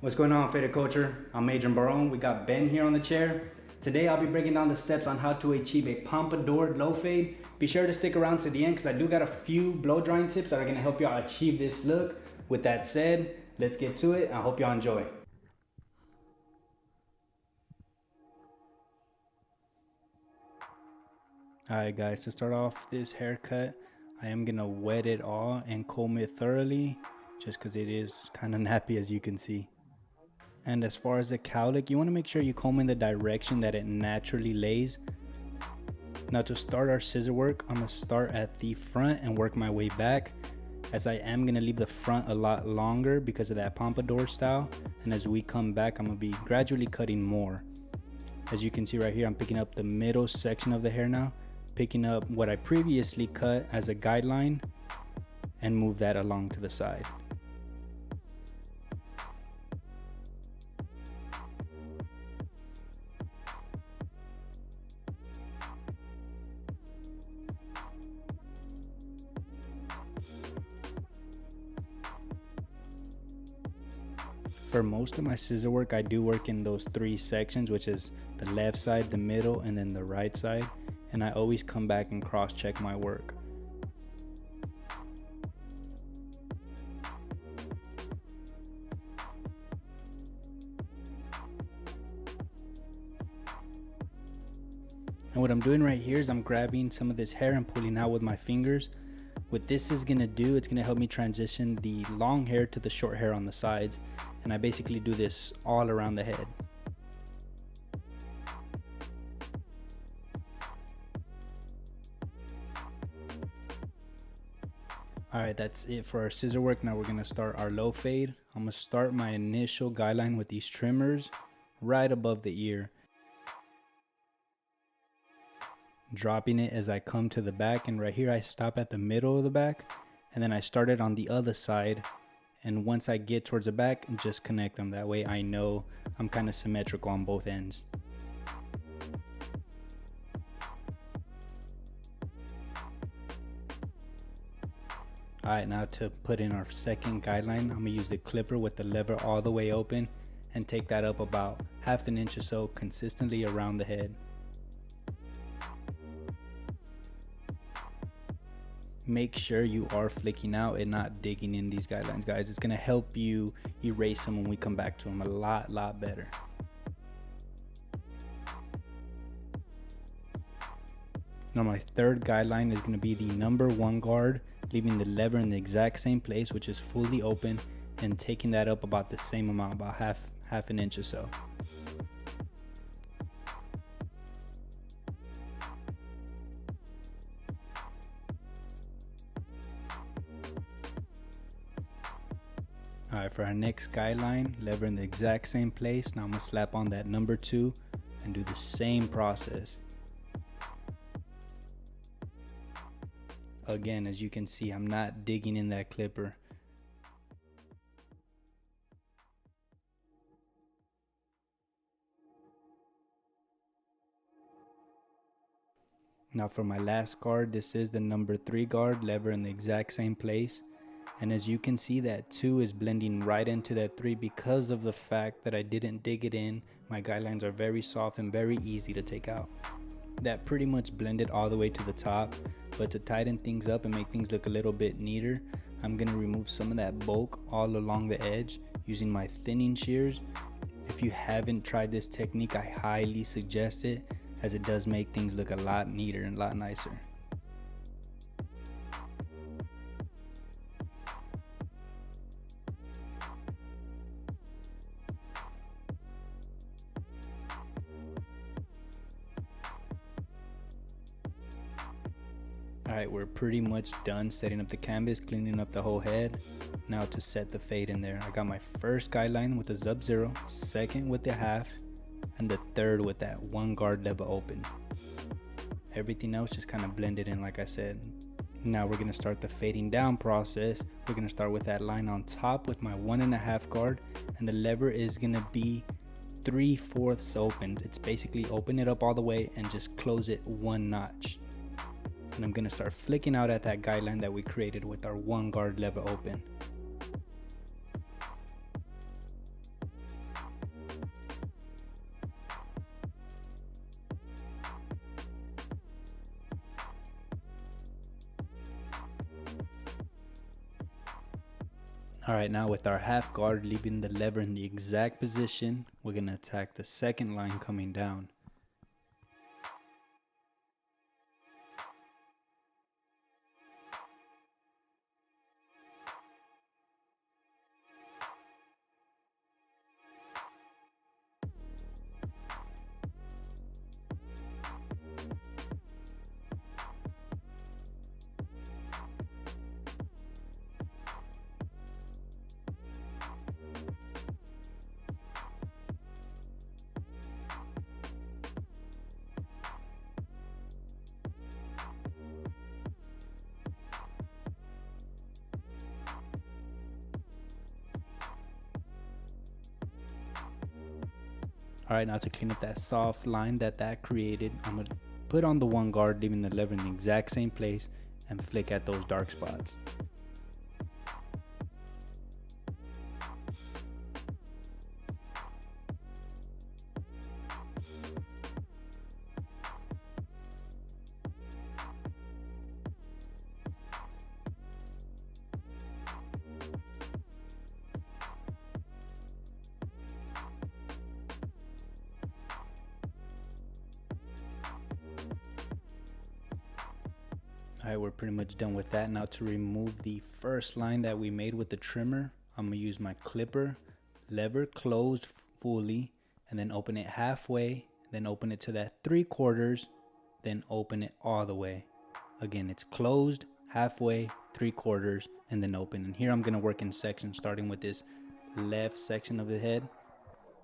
What's going on, Faded Culture? I'm Major Barone. We got Ben here on the chair. Today I'll be breaking down the steps on how to achieve a pompadour low fade. Be sure to stick around to the end because I do got a few blow drying tips that are going to help y'all achieve this look. With that said, let's get to it. I hope y'all enjoy. Alright guys, to start off this haircut, I am going to wet it all and comb it thoroughly just because it is kind of nappy, as you can see. And as far as the cowlick, you want to make sure you comb in the direction that it naturally lays. Now to start our scissor work, I'm going to start at the front and work my way back, as I am going to leave the front a lot longer because of that pompadour style. And as we come back, I'm going to be gradually cutting more. As you can see right here, I'm picking up the middle section of the hair now, picking up what I previously cut as a guideline and move that along to the side. For most of my scissor work, I do work in those three sections, which is the left side, the middle, and then the right side. And I always come back and cross check my work. And what I'm doing right here is I'm grabbing some of this hair and pulling out with my fingers. What this is going to do, it's going to help me transition the long hair to the short hair on the sides. And I basically do this all around the head. Alright, that's it for our scissor work. Now we're going to start our low fade. I'm going to start my initial guideline with these trimmers right above the ear, dropping it as I come to the back, and right here I stop at the middle of the back, and then I start it on the other side, and once I get towards the back, just connect them. That way I know I'm kind of symmetrical on both ends. Alright, now to put in our second guideline, I'm going to use the clipper with the lever all the way open and take that up about ½ an inch or so consistently around the head. Make sure you are flicking out and not digging in these guidelines, guys. It's going to help you erase them when we come back to them a lot better. Now my third guideline is going to be the number 1 guard, leaving the lever in the exact same place, which is fully open, and taking that up about the same amount, about half an inch or so. Alright, for our next guideline, lever in the exact same place. Now I'm going to slap on that number 2 and do the same process. Again, as you can see, I'm not digging in that clipper. Now for my last guard, this is the number 3 guard, lever in the exact same place. And as you can see, that 2 is blending right into that 3 because of the fact that I didn't dig it in. My guidelines are very soft and very easy to take out. That pretty much blended all the way to the top, but to tighten things up and make things look a little bit neater, I'm going to remove some of that bulk all along the edge using my thinning shears. If you haven't tried this technique, I highly suggest it, as it does make things look a lot neater and a lot nicer. Alright, we're pretty much done setting up the canvas, cleaning up the whole head. Now to set the fade in there, I got my first guideline with the sub-zero, second with the half, and the third with that 1 guard lever open. Everything else just kind of blended in like I said. Now we're going to start the fading down process. We're going to start with that line on top with my 1.5 guard, and the lever is going to be 3/4 opened. It's basically open it up all the way and just close it 1 notch. And I'm going to start flicking out at that guideline that we created with our 1 guard lever open. Alright, now with our half guard leaving the lever in the exact position, we're going to attack the second line coming down. Alright, now to clean up that soft line that created, I'm going to put on the one guard, leaving the lever in the exact same place, and flick at those dark spots. Alright, we're pretty much done with that. Now to remove the first line that we made with the trimmer, I'm going to use my clipper, lever closed fully, and then open it halfway, then open it to that 3/4, then open it all the way. Again, it's closed, halfway, 3/4, and then open. And here I'm going to work in sections, starting with this left section of the head,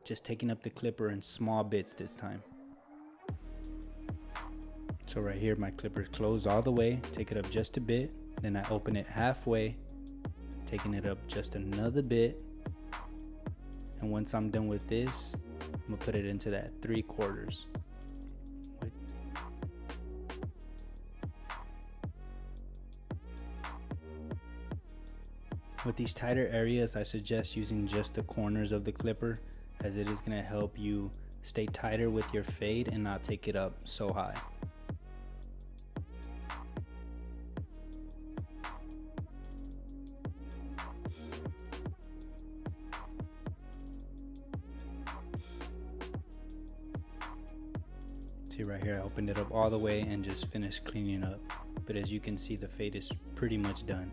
just taking up the clipper in small bits this time. So right here, my clipper is closed all the way, take it up just a bit, then I open it halfway, taking it up just another bit, and once I'm done with this, I'm gonna put it into that 3/4. With these tighter areas, I suggest using just the corners of the clipper, as it is gonna help you stay tighter with your fade and not take it up so high. See right here, I opened it up all the way and just finished cleaning up. But as you can see, the fade is pretty much done.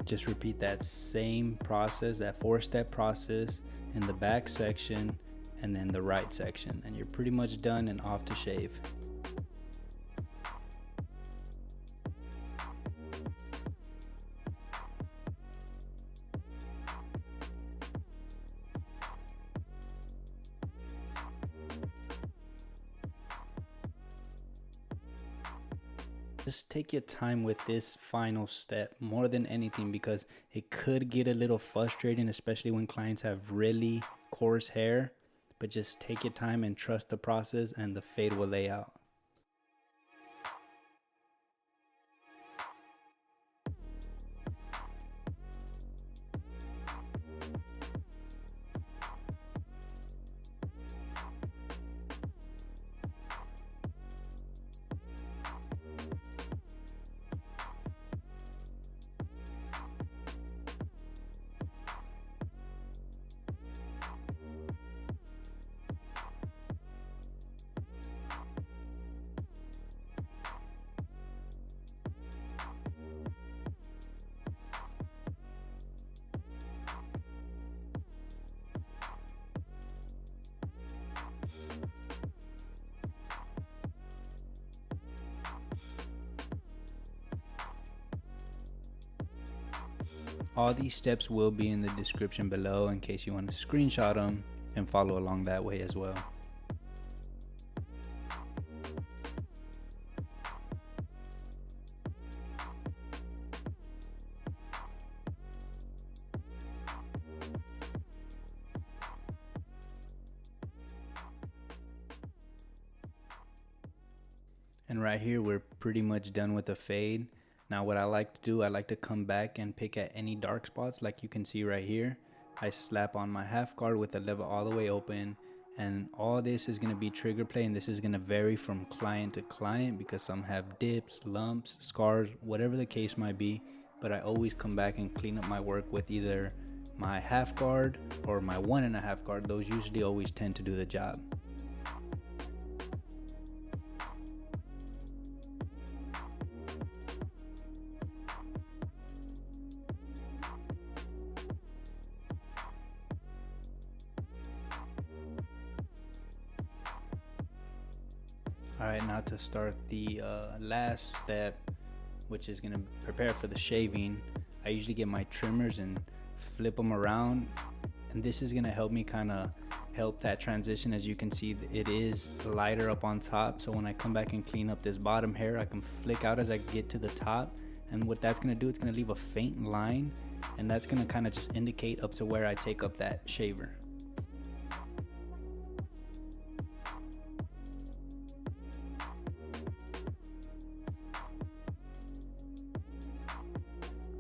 Just repeat that same process, that 4-step process in the back section and then the right section, and you're pretty much done and off to shave. Just take your time with this final step more than anything, because it could get a little frustrating, especially when clients have really coarse hair. But just take your time and trust the process, and the fade will lay out. All these steps will be in the description below in case you want to screenshot them and follow along that way as well. And right here, we're pretty much done with the fade. Now what I like to do, I like to come back and pick at any dark spots like you can see right here. I slap on my half guard with the lever all the way open, And all this is going to be trigger play, and this is going to vary from client to client because some have dips, lumps, scars, whatever the case might be. But I always come back and clean up my work with either my half guard or my 1.5 guard. Those usually always tend to do the job. Alright, now to start the last step, which is going to prepare for the shaving, I usually get my trimmers and flip them around, and this is going to help me kind of help that transition. As you can see, it is lighter up on top, so when I come back and clean up this bottom hair, I can flick out as I get to the top, and what that's going to do, it's going to leave a faint line, and that's going to kind of just indicate up to where I take up that shaver.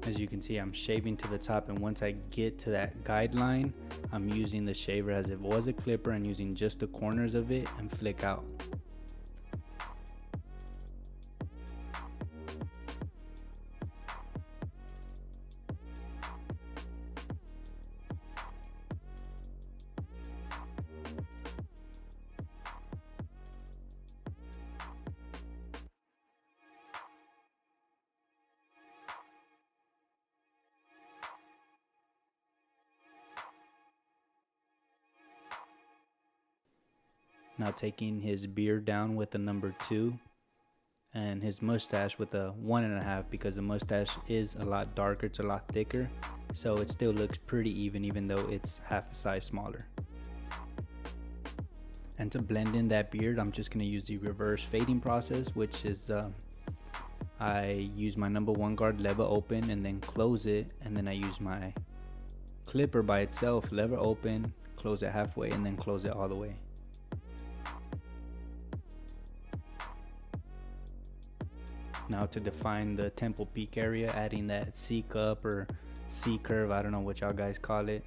As you can see, I'm shaving to the top, and once I get to that guideline, I'm using the shaver as if it was a clipper and using just the corners of it and flick out. Now taking his beard down with the number 2 and his mustache with a 1.5, because the mustache is a lot darker, it's a lot thicker, so it still looks pretty even though it's half a size smaller. And to blend in that beard, I'm just going to use the reverse fading process, which is I use my number 1 guard, lever open, and then close it, and then I use my clipper by itself, lever open, close it halfway, and then close it all the way. Now to define the temple peak area, adding that C cup or C curve, I don't know what y'all guys call it.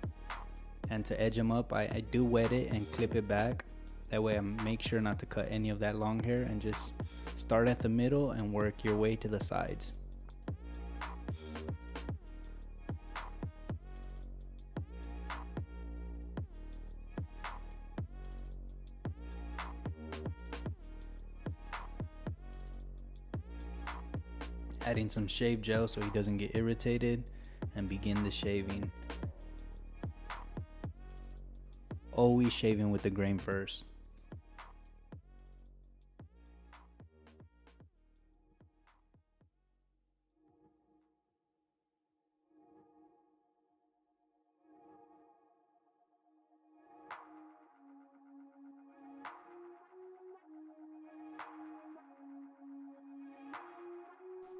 And to edge them up, I do wet it and clip it back. That way I make sure not to cut any of that long hair, and just start at the middle and work your way to the sides. Adding some shave gel so he doesn't get irritated, and begin the shaving. Always shaving with the grain first.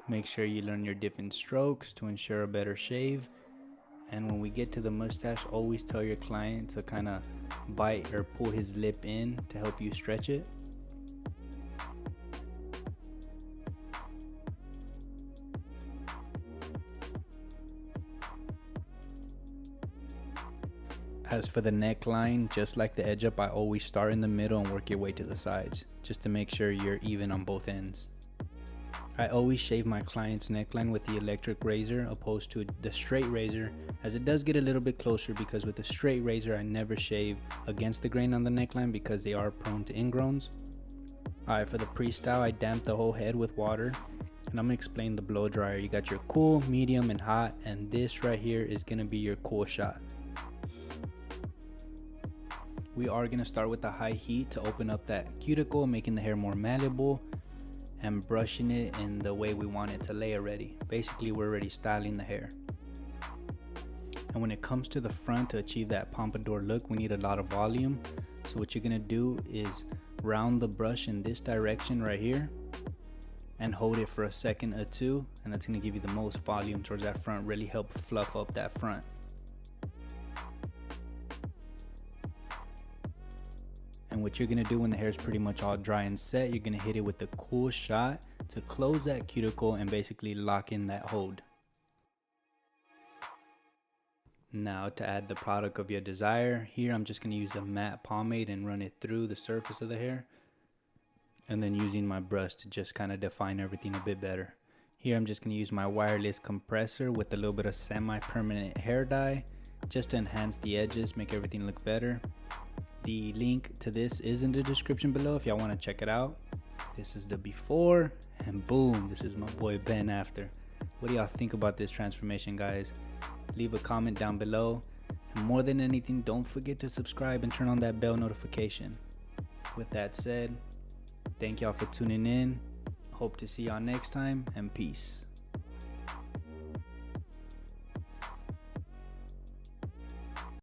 Make sure you learn your different strokes to ensure a better shave. And when we get to the mustache, always tell your client to kind of bite or pull his lip in to help you stretch it. As for the neckline, just like the edge up, I always start in the middle and work your way to the sides, just to make sure you're even on both ends. I always shave my client's neckline with the electric razor opposed to the straight razor, as it does get a little bit closer, because with the straight razor I never shave against the grain on the neckline because they are prone to ingrowns. Alright, for the pre-style, I damp the whole head with water, and I'm going to explain the blow dryer. You got your cool, medium, and hot, and this right here is going to be your cool shot. We are going to start with the high heat to open up that cuticle, making the hair more malleable, and brushing it in the way we want it to lay already. Basically, we're already styling the hair. And when it comes to the front, to achieve that pompadour look, we need a lot of volume. So what you're gonna do is round the brush in this direction right here and hold it for a second or two, and that's gonna give you the most volume towards that front, really help fluff up that front. And what you're gonna do when the hair is pretty much all dry and set, you're gonna hit it with the cool shot to close that cuticle and basically lock in that hold. Now to add the product of your desire, here I'm just going to use a matte pomade and run it through the surface of the hair. And then using my brush to just kind of define everything a bit better. Here I'm just going to use my wireless compressor with a little bit of semi-permanent hair dye just to enhance the edges, make everything look better. The link to this is in the description below if y'all want to check it out. This is the before, and boom, this is my boy Ben after. What do y'all think about this transformation, guys? Leave a comment down below. And more than anything, don't forget to subscribe and turn on that bell notification. With that said, thank y'all for tuning in. Hope to see y'all next time, and peace.